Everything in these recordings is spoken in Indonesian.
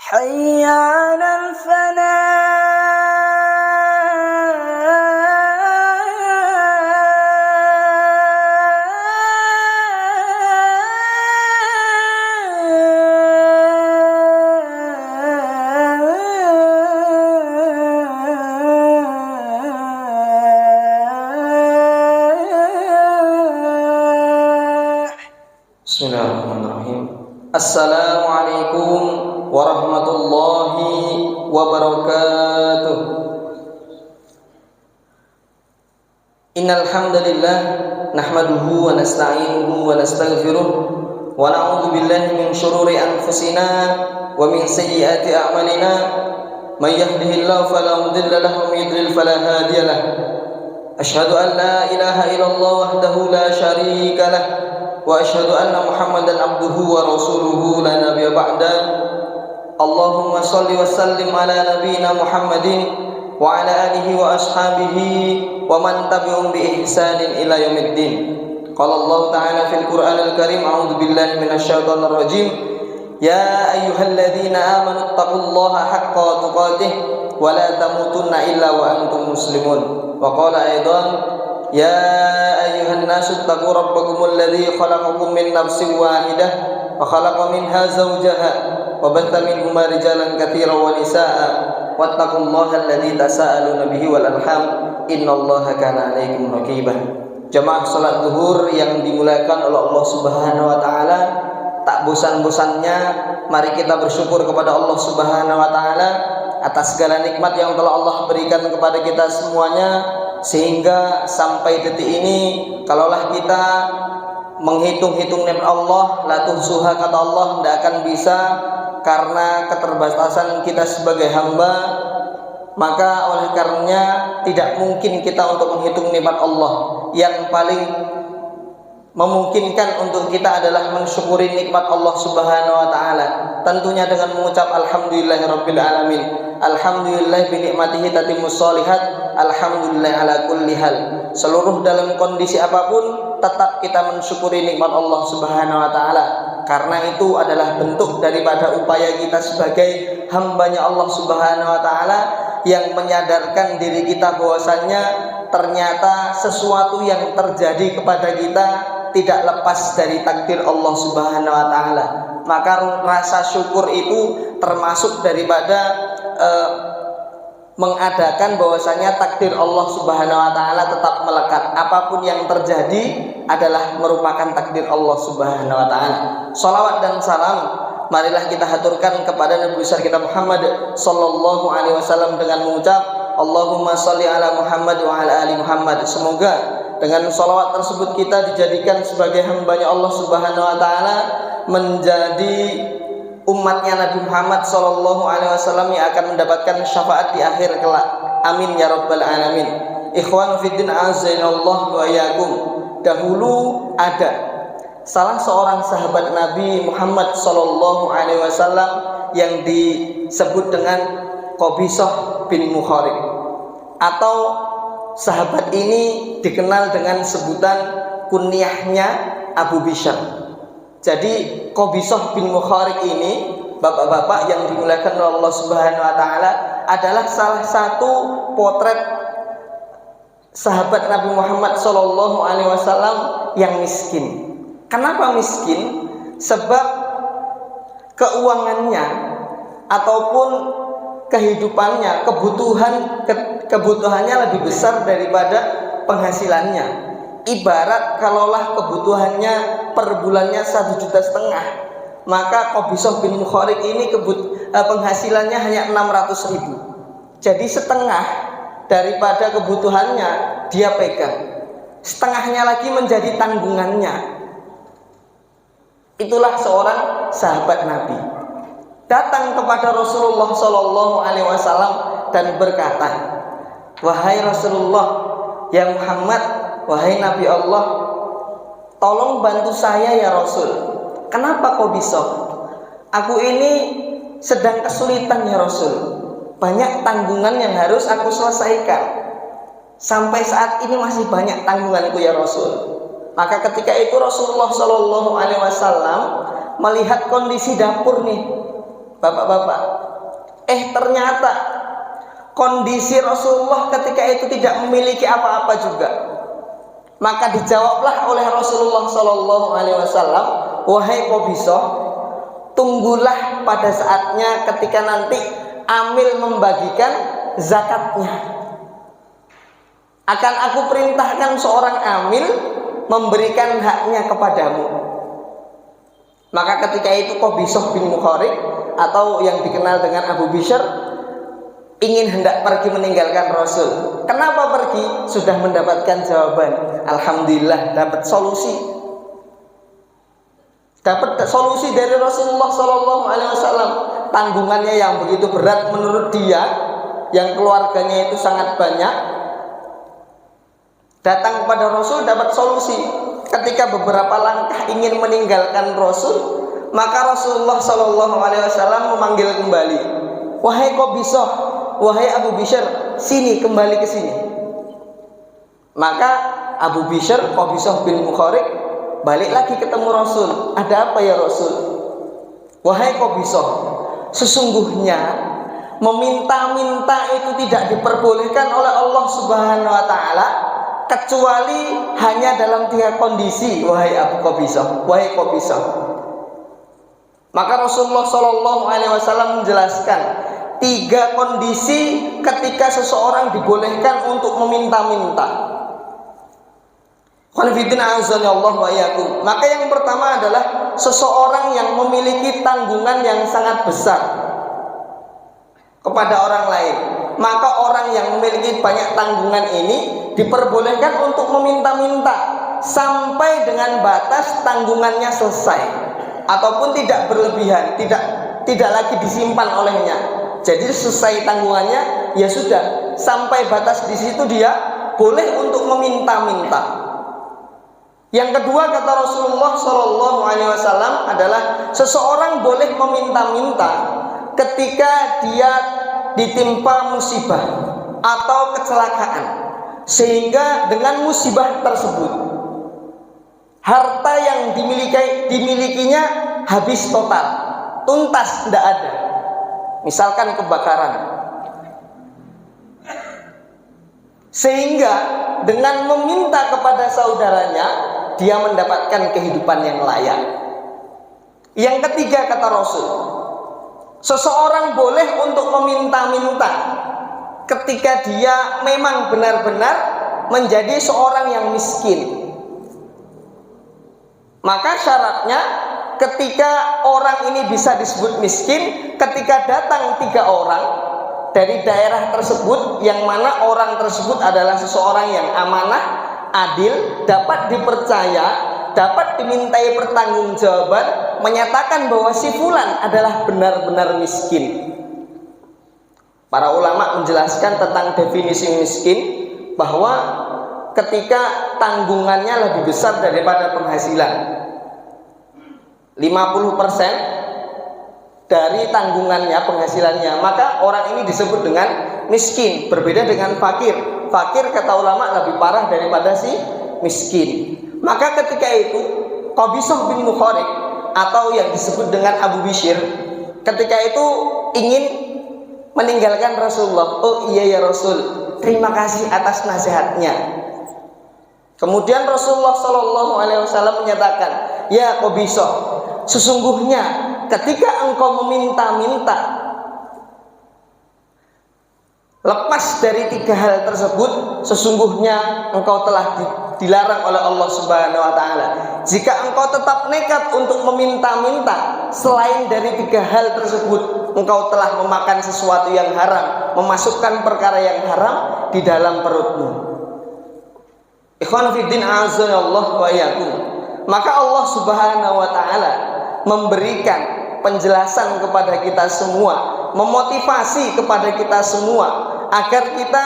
حي على Bismillahirrahmanirrahim. Assalamualaikum warahmatullahi wabarakatuh. Innal hamdalillah nahmaduhu wa nasta'inuhu wa nastaghfiruh wa na'udzu billahi min shururi anfusina wa min sayyiati a'malina. May yahdihillahu fala mudilla lahu wa may yudlil fala hadiya lahu. Asyhadu an la ilaha illallah wahdahu la syarika lah wa asyhadu anna Muhammadan abduhu wa rasuluhu la nabiyya ba'da. Allahumma shalli wa sallim ala nabiyyina Muhammadin wa ala alihi wa ashabihi wa man tabi'ahum bi ihsanin ila yaumiddin. Qala Allah ta'ala fil Qur'anil Karim, a'udzu billahi minasyaitonir rajim. Ya ayyuhalladzina amanu taqullaha haqqa tuqatih wa la tamutunna illa wa antum muslimun. Wa qala aidan ya ayyuhan nasu taqu rabbakumul ladzi khalaqakum min nafsin wahidah wa khalaqa minha zawjaha wa batha minhuma rijalan katsiran wa nisaa'a wattaqullaha alladzi tasaaluna bihi wal arham innallaha kana 'alaikum raqibah. Jamaah salat zuhur yang dimuliakan oleh Allah Subhanahu wa taala, tak bosan-bosannya mari kita bersyukur kepada Allah Subhanahu wa taala atas segala nikmat yang telah Allah berikan kepada kita semuanya, sehingga sampai detik ini kalaulah kita menghitung-hitung nikmat Allah, la tuhsuha kata Allah, tidak akan bisa karena keterbatasan kita sebagai hamba. Maka oleh karenanya tidak mungkin kita untuk menghitung nikmat Allah. Yang paling memungkinkan untuk kita adalah mensyukuri nikmat Allah Subhanahu wa taala, tentunya dengan mengucap alhamdulillahirabbil alamin. Alhamdulillah bi nikmatihi tatimmus sholihat. Alhamdulillah ala kulli hal. Seluruh dalam kondisi apapun tetap kita mensyukuri nikmat Allah Subhanahu wa taala, karena itu adalah bentuk daripada upaya kita sebagai hambanya Allah Subhanahu wa taala yang menyadarkan diri kita bahwasannya ternyata sesuatu yang terjadi kepada kita tidak lepas dari takdir Allah Subhanahu wa taala. Maka rasa syukur itu termasuk daripada mengadakan bahwasanya takdir Allah Subhanahu wa taala tetap melekat. Apapun yang terjadi adalah merupakan takdir Allah Subhanahu wa taala. Shalawat dan salam marilah kita haturkan kepada Nabi besar kita Muhammad sallallahu alaihi wasallam dengan mengucap Allahumma sholli ala Muhammad wa ala ali Muhammad. Semoga dengan sholawat tersebut kita dijadikan sebagai hambanya Allah Subhanahu wa taala, menjadi umatnya Nabi Muhammad sallallahu alaihi wasallam yang akan mendapatkan syafaat di akhir kelak. Amin ya rabbal alamin. Ikhwan fiddin azzainallah wa iyyakum. Dahulu ada salah seorang sahabat Nabi Muhammad sallallahu alaihi wasallam yang disebut dengan Qabisah bin Mukharib, atau sahabat ini dikenal dengan sebutan kunyahnya Abu Bishr. Jadi Qabisah bin Mukharib ini, bapak-bapak yang dimuliakan oleh Allah Subhanahu wa taala, adalah salah satu potret sahabat Nabi Muhammad sallallahu alaihi wasallam yang miskin. Kenapa miskin? Sebab keuangannya ataupun kehidupannya, kebutuhannya lebih besar daripada penghasilannya. Ibarat kalaulah kebutuhannya per bulannya 1,5 juta, maka Qabisah bin Mukharib ini penghasilannya hanya 600.000. Jadi setengah daripada kebutuhannya dia pegang, setengahnya lagi menjadi tanggungannya. Itulah seorang sahabat Nabi datang kepada Rasulullah Shallallahu Alaihi Wasallam dan berkata, wahai Rasulullah, ya Muhammad, wahai Nabi Allah, tolong bantu saya ya Rasul. Kenapa Qabisah? Aku ini sedang kesulitan ya Rasul. Banyak tanggungan yang harus aku selesaikan. Sampai saat ini masih banyak tanggunganku ya Rasul. Maka ketika itu Rasulullah Shallallahu Alaihi Wasallam melihat kondisi dapur nih, Bapak-bapak, ternyata kondisi Rasulullah ketika itu tidak memiliki apa-apa juga. Maka dijawablah oleh Rasulullah Shallallahu Alaihi Wasallam, wahai Qabisah, tunggulah pada saatnya ketika nanti amil membagikan zakatnya. Akan aku perintahkan seorang amil memberikan haknya kepadamu. Maka ketika itu Qabisah bin Mukharib atau yang dikenal dengan Abu Bishr ingin hendak pergi meninggalkan Rasul. Kenapa pergi? Sudah mendapatkan jawaban. Alhamdulillah dapat solusi. Dapat solusi dari Rasulullah Shallallahu Alaihi Wasallam. Tanggungannya yang begitu berat menurut dia, yang keluarganya itu sangat banyak, datang kepada Rasul dapat solusi. Ketika beberapa langkah ingin meninggalkan Rasul, maka Rasulullah Shallallahu Alaihi Wasallam memanggil kembali, wahai Qabisah, wahai Abu Bishr, sini, kembali ke sini. Maka Abu Bishr, Qabisah bin Mukharib, balik lagi ketemu Rasul. Ada apa ya Rasul? Wahai Qabisah, sesungguhnya meminta-minta itu tidak diperbolehkan oleh Allah Subhanahu wa taala kecuali hanya dalam 3 kondisi, wahai Abu Qabisah, wahai Qabisah. Maka Rasulullah Shallallahu Alaihi Wasallam menjelaskan 3 kondisi ketika seseorang dibolehkan untuk meminta-minta. Maka yang pertama adalah seseorang yang memiliki tanggungan yang sangat besar kepada orang lain. Maka orang yang memiliki banyak tanggungan ini diperbolehkan untuk meminta-minta sampai dengan batas tanggungannya selesai, ataupun tidak berlebihan, tidak lagi disimpan olehnya. Jadi selesai tanggungannya, ya sudah, sampai batas di situ dia boleh untuk meminta-minta. Yang kedua, kata Rasulullah Shallallahu Alaihi Wasallam, adalah seseorang boleh meminta-minta ketika dia ditimpa musibah atau kecelakaan, sehingga dengan musibah tersebut harta yang dimilikinya habis total, tuntas, tidak ada. Misalkan kebakaran, sehingga dengan meminta kepada saudaranya dia mendapatkan kehidupan yang layak. Yang ketiga, kata Rasul, seseorang boleh untuk meminta-minta ketika dia memang benar-benar menjadi seorang yang miskin. Maka syaratnya ketika orang ini bisa disebut miskin ketika datang 3 orang dari daerah tersebut, yang mana orang tersebut adalah seseorang yang amanah, adil, dapat dipercaya, dapat dimintai pertanggungjawaban, menyatakan bahwa si fulan adalah benar-benar miskin. Para ulama menjelaskan tentang definisi miskin, bahwa ketika tanggungannya lebih besar daripada penghasilan, 50% dari tanggungannya, penghasilannya, maka orang ini disebut dengan miskin. Berbeda dengan fakir. Fakir kata ulama lebih parah daripada si miskin. Maka ketika itu Qabisah bin Mukharib atau yang disebut dengan Abu Bishr ketika itu ingin meninggalkan Rasulullah. Oh iya ya Rasul, terima kasih atas nasihatnya. Kemudian Rasulullah Shallallahu Alaihi Wasallam menyatakan, ya Qabisah, sesungguhnya ketika engkau meminta-minta lepas dari 3 hal tersebut, sesungguhnya engkau telah dilarang oleh Allah Subhanahu wa taala. Jika engkau tetap nekat untuk meminta-minta selain dari 3 hal tersebut, engkau telah memakan sesuatu yang haram, memasukkan perkara yang haram di dalam perutmu. Ikhwan fiddin a'azzanallahu wa iyyakum. Maka Allah Subhanahu wa taala memberikan penjelasan kepada kita semua, memotivasi kepada kita semua agar kita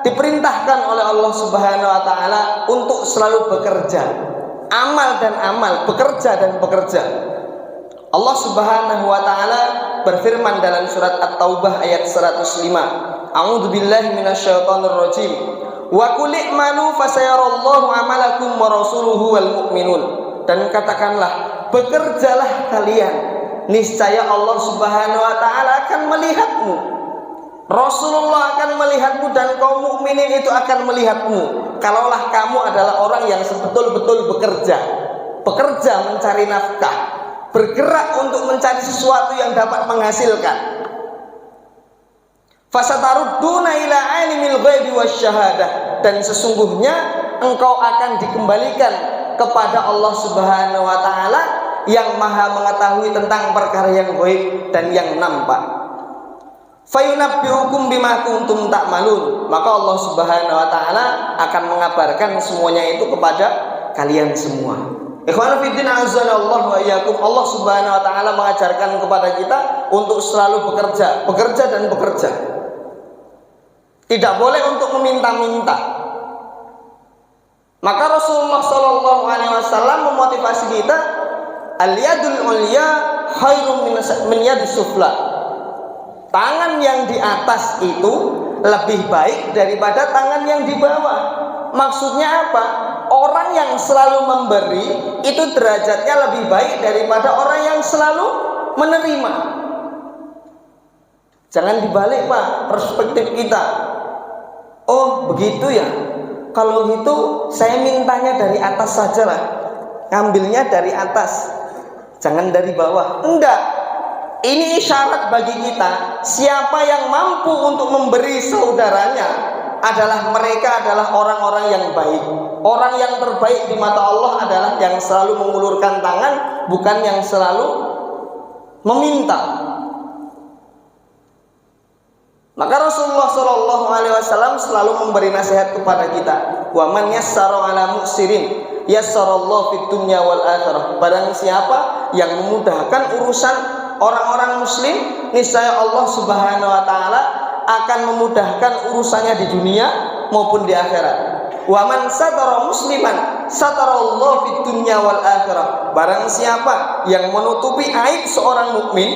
diperintahkan oleh Allah Subhanahu wa taala untuk selalu bekerja. Amal dan amal, bekerja dan bekerja. Allah Subhanahu wa taala berfirman dalam surat At-Taubah ayat 105. A'udzubillahi minasyaitonir rajim. Wa qul i'malu fasayarallahu amalakum wa rasuluhu wal mu'minun. Dan katakanlah, bekerjalah kalian, niscaya Allah Subhanahu wa taala akan melihatmu. Rasulullah akan melihatmu dan kaum mukminin itu akan melihatmu. Kalaulah kamu adalah orang yang sebetul-betul bekerja mencari nafkah, bergerak untuk mencari sesuatu yang dapat menghasilkan. Fasatarudduna ila alimil ghaibi wasyahadah, dan sesungguhnya engkau akan dikembalikan kepada Allah Subhanahu wa taala yang Maha mengetahui tentang perkara yang gaib dan yang nampak. Fayunabbiukum bima kuntum ta'malun, maka Allah Subhanahu wa taala akan mengabarkan semuanya itu kepada kalian semua. Ikhwan fillah azanallahu wa iyyakum, Allah Subhanahu wa taala mengajarkan kepada kita untuk selalu bekerja dan bekerja. Tidak boleh untuk meminta-minta. Maka Rasulullah Shallallahu Alaihi Wasallam memotivasi kita, al-yadul ulya khairum min yadis sufla. Tangan yang di atas itu lebih baik daripada tangan yang di bawah. Maksudnya apa? Orang yang selalu memberi itu derajatnya lebih baik daripada orang yang selalu menerima. Jangan dibalik, Pak, perspektif kita. Oh begitu ya, kalau gitu saya mintanya dari atas saja lah, ngambilnya dari atas, jangan dari bawah. Enggak, ini isyarat bagi kita, siapa yang mampu untuk memberi saudaranya mereka adalah orang-orang yang baik. Orang yang terbaik di mata Allah adalah yang selalu mengulurkan tangan, bukan yang selalu meminta. Maka Rasulullah Shallallahu Alaihi Wasallam selalu memberi nasihat kepada kita. Wa man yassara ala muksirin yassarallahu fid dunya wal akhirah. Barang siapa yang memudahkan urusan orang-orang muslim, niscaya Allah Subhanahu wa taala akan memudahkan urusannya di dunia maupun di akhirat. Wa man satara musliman satarallahu fid dunya wal akhirah. Barang siapa yang menutupi aib seorang mukmin,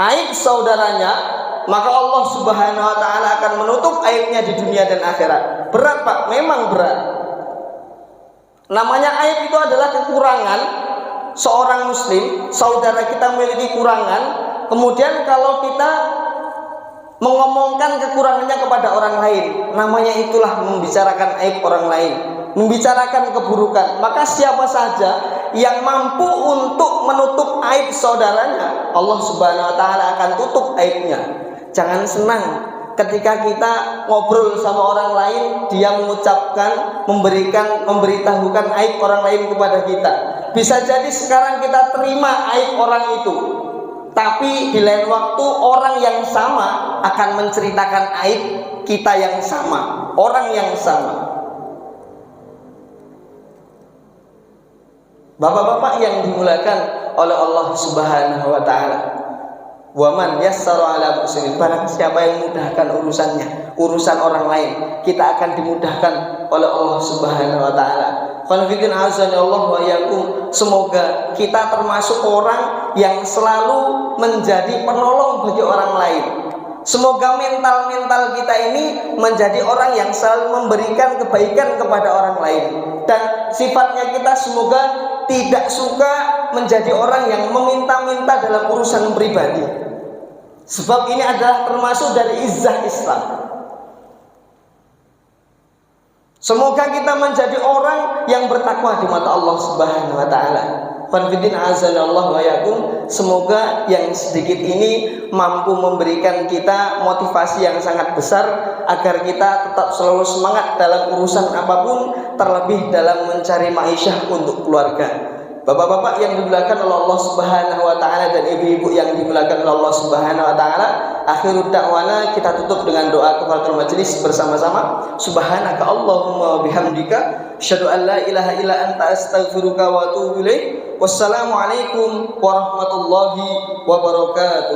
aib saudaranya, maka Allah Subhanahu wa taala akan menutup aibnya di dunia dan akhirat. Berat, Pak, memang berat. Namanya aib itu adalah kekurangan seorang muslim, saudara kita memiliki kurangan, kemudian kalau kita mengomongkan kekurangannya kepada orang lain, namanya itulah membicarakan aib orang lain, membicarakan keburukan. Maka siapa saja yang mampu untuk menutup aib saudaranya, Allah Subhanahu wa taala akan tutup aibnya. Jangan senang ketika kita ngobrol sama orang lain, dia mengucapkan, memberitahukan aib orang lain kepada kita. Bisa jadi sekarang kita terima aib orang itu, tapi di lain waktu orang yang sama akan menceritakan aib kita yang sama, orang yang sama. Bapak-bapak yang dimuliakan oleh Allah Subhanahu wa taala, wa man yassara ala muslimin, barang siapa yang memudahkan urusan orang lain, kita akan dimudahkan oleh Allah Subhanahu wa taala. Qanfikin azani Allah wa iyyakum, semoga kita termasuk orang yang selalu menjadi penolong bagi orang lain. Semoga mental kita ini menjadi orang yang selalu memberikan kebaikan kepada orang lain, dan sifatnya kita semoga tidak suka menjadi orang yang meminta-minta dalam urusan pribadi. Sebab ini adalah termasuk dari izzah Islam. Semoga kita menjadi orang yang bertakwa di mata Allah Subhanahu wa taala. Qanfiddin azanallahu wa iyyakum, semoga yang sedikit ini mampu memberikan kita motivasi yang sangat besar agar kita tetap selalu semangat dalam urusan apapun, terlebih dalam mencari ma'isyah untuk keluarga. Bapak-bapak yang dimuliakan oleh Allah Subhanahu wa taala dan ibu-ibu yang dimuliakan oleh Allah Subhanahu wa taala, akhirud da'wana, kita tutup dengan doa kafaratul majelis bersama-sama. Subhanaka Allahumma bihamdika asyhadu an la ilaha illa anta astaghfiruka wa atubu ilaik. Wassalamualaikum warahmatullahi wabarakatuh.